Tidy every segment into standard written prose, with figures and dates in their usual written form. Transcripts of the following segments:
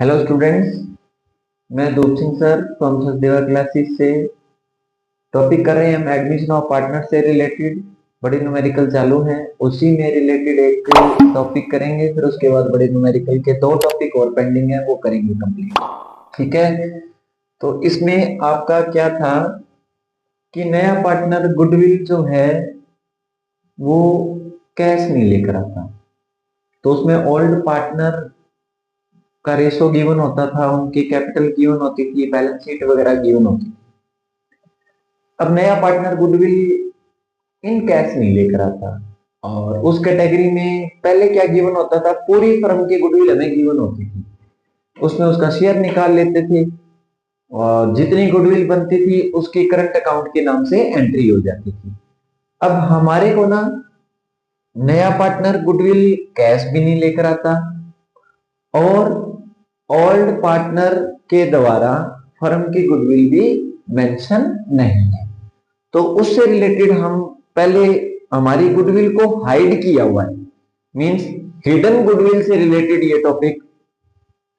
Hello students, मैं दूप Singh sir from Sachdeva classes से टॉपिक कर रहे हैं। हम एडमिशन ऑफ पार्टनर से रिलेटेड बड़े न्यूमेरिकल चालू हैं, उसी में रिलेटेड एक टॉपिक करेंगे। फिर उसके बाद बड़े न्यूमेरिकल के दो टॉपिक और पेंडिंग है, वो करेंगे कंप्लीट। ठीक है, तो इसमें आपका क्या था कि नया पार्टनर गुडविल जो है वो कैश नहीं लेकर आता, तो उसमें ओल्ड पार्टनर का रेशो गिवन होता था, उनकी कैपिटल गिवन होती थी, बैलेंस शीट वगैरह गिवन होती थी। अब नया पार्टनर गुडविल इन कैश नहीं लेकर आता, और उस कैटेगरी में पहले क्या गिवन होता था, पूरी फर्म की गुडविल हमें गिवन होती थी, उसमें उसका शेयर निकाल लेते थे और जितनी गुडविल बनती थी उसकी करंट अकाउंट के नाम से एंट्री हो जाती थी। अब हमारे को ना नया पार्टनर गुडविल कैश भी नहीं लेकर आता और ओल्ड पार्टनर के द्वारा फर्म की गुडविल भी मेंशन नहीं है। तो उससे रिलेटेड हम पहले हमारी गुडविल को हाइड किया हुआ है, मींस हिडन गुडविल से रिलेटेड ये टॉपिक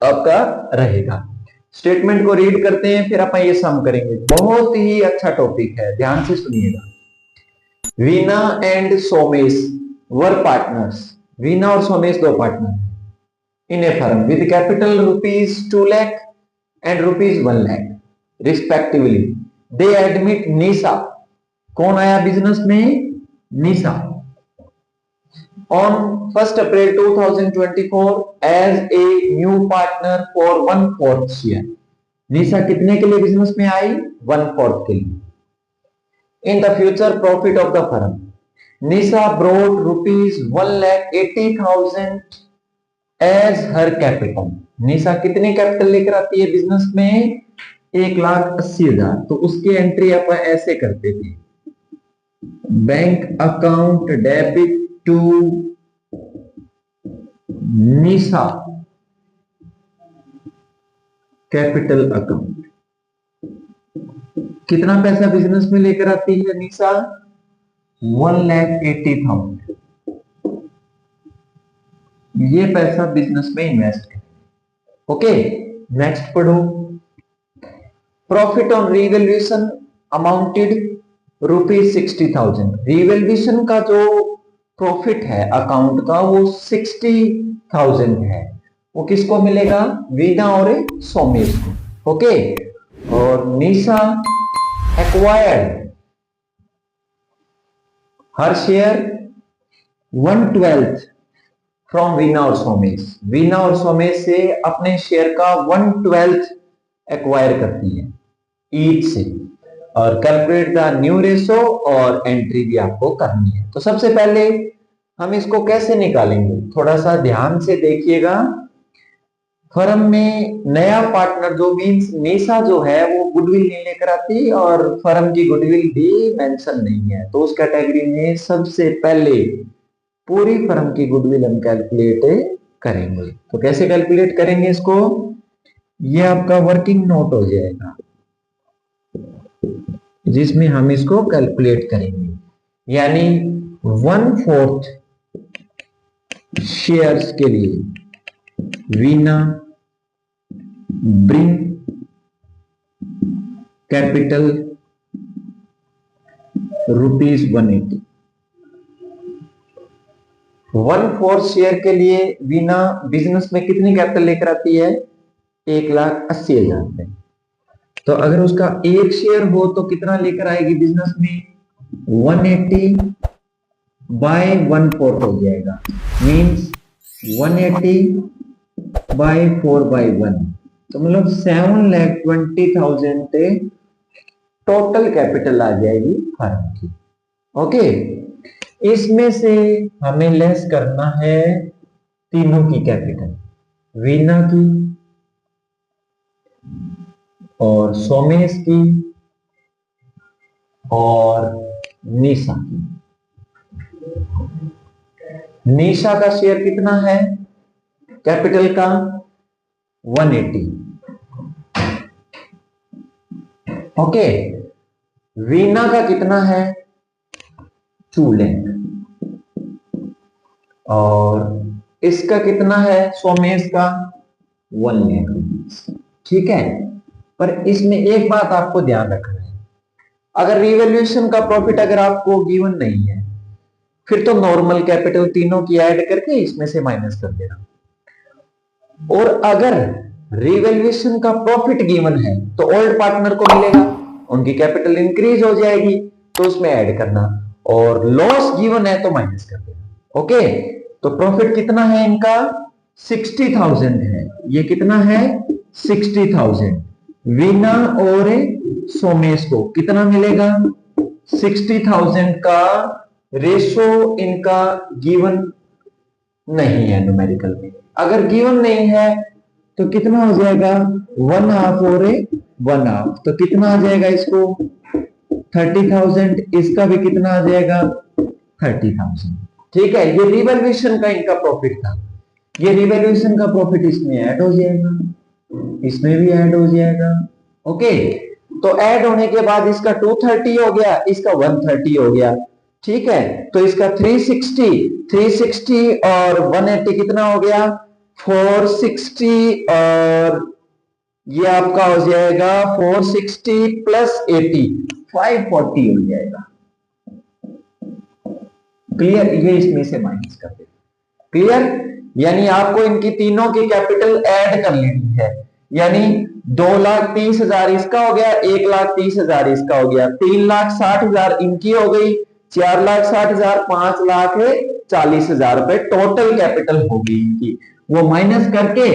आपका रहेगा। स्टेटमेंट को रीड करते हैं, फिर अपन ये सम करेंगे। बहुत ही अच्छा टॉपिक है, ध्यान से सुनिएगा। Veena and Somesh were partners. Veena और सोमेश दो partner in a firm with capital rupees 2 lakh and rupees 1 lakh respectively. They admit Nisa. कौन आया बिजनेस में? निशा। On 1st April 2024 as a new partner for 1/4 share. निशा कितने के लिए बिजनेस में आई? 1/4 के लिए। In the future profit of the firm, Nisa brought rupees 1,80,000 as her capital. निशा कितनी कैपिटल लेकर आती है बिजनेस में? 1,80,000। तो उसकी एंट्री अपन ऐसे करते थे, bank account debit to Nisha capital account. कितना पैसा बिजनेस में लेकर आती है निशा? 1,80,000। ये पैसा बिजनेस में इन्वेस्ट करें। ओके, नेक्स्ट पढ़ो। Profit on revaluation amounted ₹60,000। Revaluation का जो प्रॉफिट है अकाउंट का वो 60,000 है। वो किसको मिलेगा? वीना और सोमेश को। ओके, और Nisha acquired her share 1/12 from Veena और सोमेश। वीना और सोमेश से अपने शेयर का 1/12 एक्वायर करती है ईच से। और कैलकुलेट द न्यू रेशो, और एंट्री भी आपको करनी है। तो सबसे पहले हम इसको कैसे निकालेंगे, थोड़ा सा ध्यान से देखिएगा। फर्म में नया पार्टनर जो मींस निशा जो है वो गुडविल नहीं लेकर आती और फर्म की गुडविल भी मेंशन नहीं है, तो उस कैटेगरी में सबसे पहले पूरी फर्म की गुडविल हम कैलकुलेट करेंगे। तो कैसे कैलकुलेट करेंगे इसको? ये आपका वर्किंग नोट हो जाएगा जिसमें हम इसको कैलकुलेट करेंगे, यानी 1/4 शेयर्स के लिए वीना ब्रिंग कैपिटल ₹180। 1/4 शेयर के लिए वीना बिजनेस में कितनी कैपिटल लेकर आती है? 1,80,000। तो अगर उसका एक शेयर हो तो कितना लेकर आएगी बिजनेस में? 180 बाय 1/4 हो जाएगा, मींस 180 बाय 4/1। तो मतलब 7,20,000 टोटल कैपिटल आ जाएगी फर्म की। ओके, इसमें से हमें लेस करना है तीनों की कैपिटल, वीना की और सोमेश की और निशा की। निशा का शेयर कितना है कैपिटल का? 180। ओके, वीना का कितना है? 2 लाख। और इसका कितना है सोमेश का? 1,00,000 रुपीज। ठीक है, पर इसमें एक बात आपको ध्यान रखना है, अगर रिवैल्यूएशन का प्रॉफिट अगर आपको गिवन नहीं है, फिर तो नॉर्मल कैपिटल तीनों की ऐड करके इसमें से माइनस कर देना। और अगर रिवैल्यूएशन का प्रॉफिट गिवन है तो ओल्ड पार्टनर को मिलेगा, उनकी कैपिटल इंक्रीज हो जाएगी तो उसमें ऐड करना, और लॉस गिवन है तो माइनस कर देना। ओके, तो प्रॉफिट कितना है इनका 60,000 है। ये कितना है 60,000। वीना और सोमेश को कितना मिलेगा 60,000 का रेशो इनका गिवन नहीं है न्यूमेरिकल में। अगर गिवन नहीं है तो कितना हो जाएगा 1/2 और 1/2, तो कितना आ जाएगा इसको 30,000, इसका भी कितना आ जाएगा 30,000। ठीक है, ये रिवैल्यूएशन का इनका प्रॉफिट था, ये रिवैल्यूएशन का प्रॉफिट इसमें ऐड हो जाएगा, इसमें भी ऐड हो जाएगा। ओके, तो ऐड होने के बाद इसका 230 हो गया, इसका 130 हो गया। ठीक है, तो इसका 360 और 180 कितना हो गया 460, और ये आपका हो जाएगा 460 प्लस 80 540 हो जाएगा। क्लियर, ये इसमें से माइनस कर देते। क्लियर, यानी आपको इनकी तीनों की कैपिटल ऐड कर लेनी है, यानी 2,30,000 इसका हो गया, 1,30,000 इसका हो गया, 3,60,000 इनकी हो गई, 4,60,000, 5,40,000 रुपए टोटल कैपिटल होगी इनकी। वो माइनस करके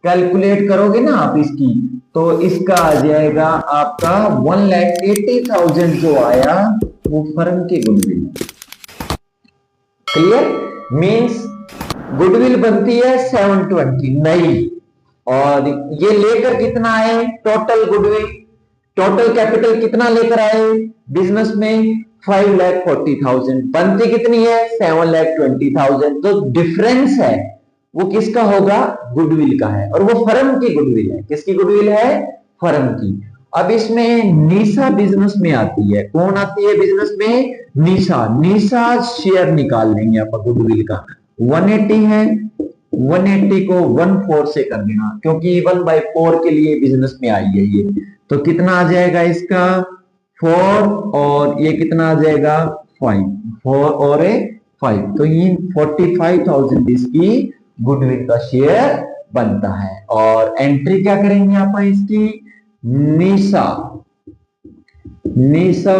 कैलकुलेट करोगे ना आप इसकी, तो इसका आ जाएगा आपका 1,80,000 जो आया वो फर्म की गुडविल। क्लियर, मींस गुडविल बनती है 720 नई, और ये लेकर कितना आए टोटल गुडविल, टोटल कैपिटल कितना लेकर आए बिजनेस में 5,40,000, बनती कितनी है 7,20,000। तो डिफरेंस है वो किसका होगा गुडविल का है, और वो फर्म की गुडविल है। किसकी गुडविल है फर्म की। अब इसमें निशा बिजनेस में आती है, कौन आती है बिजनेस में निशा। निशा शेयर निकाल लेंगे आप गुडविल का, 180 है, 180 को 1/4 से कर देना, क्योंकि 1/4 के लिए बिजनेस में आई है ये। तो कितना आ जाएगा इसका 4, और ये कितना आ जाएगा 5, 4 और 5, तो ये 45,000 इसकी गुडविल का शेयर बनता है। और एंट्री क्या करेंगे आप इसकी Nisha, Nisha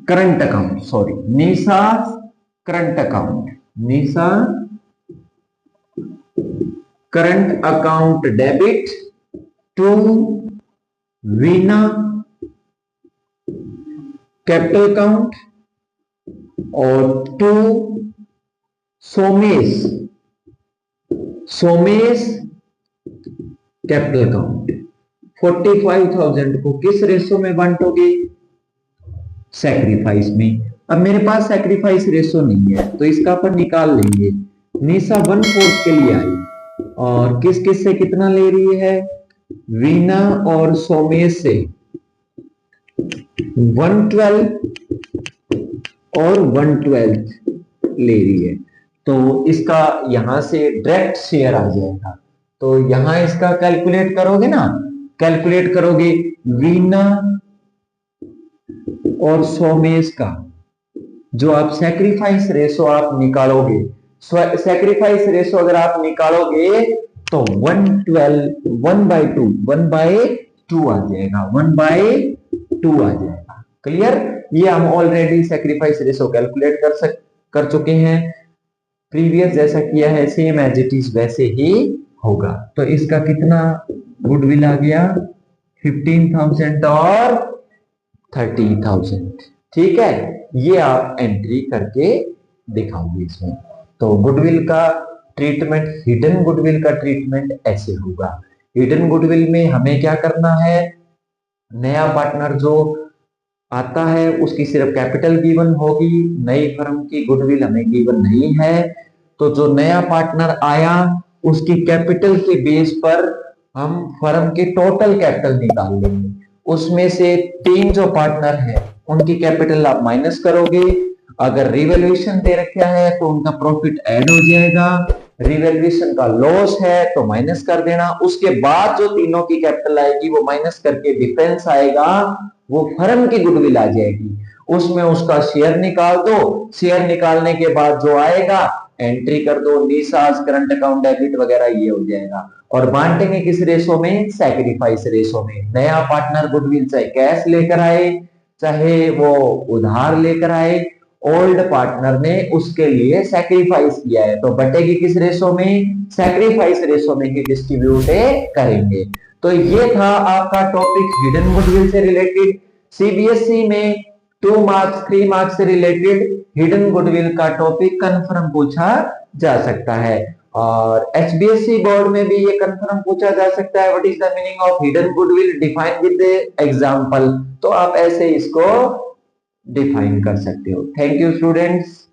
current account, sorry Nisha current account, Nisha current account debit to Veena capital account और to Somesh, Somesh capital account. 45,000 को किस रेशो में बांटोगे सैक्रिफाइस में। अब मेरे पास सैक्रिफाइस रेशो नहीं है तो इसका अपन निकाल लेंगे। निशा 1/4 के लिए आई, और किस किस से कितना ले रही है वीना और सोमेश से 1/12 और 1/12 ले रही है, तो इसका यहां से डायरेक्ट शेयर आ जाएगा। तो यहां इसका कैलकुलेट करोगे ना, कैलकुलेट करोगे वीना और सोमेश का, जो आप सैक्रिफाइस रेशो आप निकालोगे, सैक्रिफाइस रेशो अगर आप निकालोगे तो 1/12 1/2 आ जाएगा, 1/2 आ जाएगा। क्लियर, ये हम ऑलरेडी सैक्रिफाइस रेशो कैलकुलेट कर चुके हैं, प्रीवियस जैसा किया है सेम एज इट इज वैसे ही होगा। तो इसका कितना गुडविल आ गया 15,000 और 30,000। ठीक है, ये आप एंट्री करके दिखाओगे इसमें। तो गुडविल का ट्रीटमेंट, हिडन गुडविल का ट्रीटमेंट ऐसे होगा। हिडन गुडविल में हमें क्या करना है, नया पार्टनर जो आता है उसकी सिर्फ कैपिटल गिवन होगी, नई फर्म की गुडविल हमें गिवन नहीं है। तो जो नया पार्टनर आया उसकी कैपिटल के बेस पर हम फर्म के टोटल कैपिटल निकाल लेंगे, उसमें से 3 जो पार्टनर है उनकी कैपिटल आप माइनस करोगे। अगर रिवैल्यूएशन दे रखा है तो उनका प्रॉफिट ऐड हो जाएगा, रिवैल्यूएशन का लॉस है तो माइनस कर देना, उसके बाद जो तीनों की कैपिटल आएगी वो माइनस करके डिफरेंस आएगा, वो फर्म की गुडविल आ जाएगी, उसमें उसका शेयर निकाल दो, शेयर निकालने के बाद जो आएगा एंट्री कर दो, निसाज करंट अकाउंट डेबिट वगैरह ये हो जाएगा। और बांटेंगे किस रेशो में? सैक्रिफाइस रेशो में। नया पार्टनर गुडविल चाहे कैश लेकर आए चाहे वो उधार लेकर आए, ओल्ड पार्टनर ने उसके लिए सैक्रिफाइस किया है तो बटेगी किस रेशो में? सैक्रिफाइस रेशो में ही डिस्ट्रीब्यूट करेंगे। तो ये था आपका टॉपिक हिडन गुडविल से रिलेटेड। सीबीएसई में 2 मार्क्स 3 मार्क्स से रिलेटेड हिडन गुडविल का टॉपिक कंफर्म पूछा जा सकता है। और एचबीएससी बोर्ड में भी ये कंफर्म पूछा जा सकता है, what is the meaning of hidden goodwill, define with example. तो आप ऐसे इसको डिफाइन कर सकते हो। Thank you students.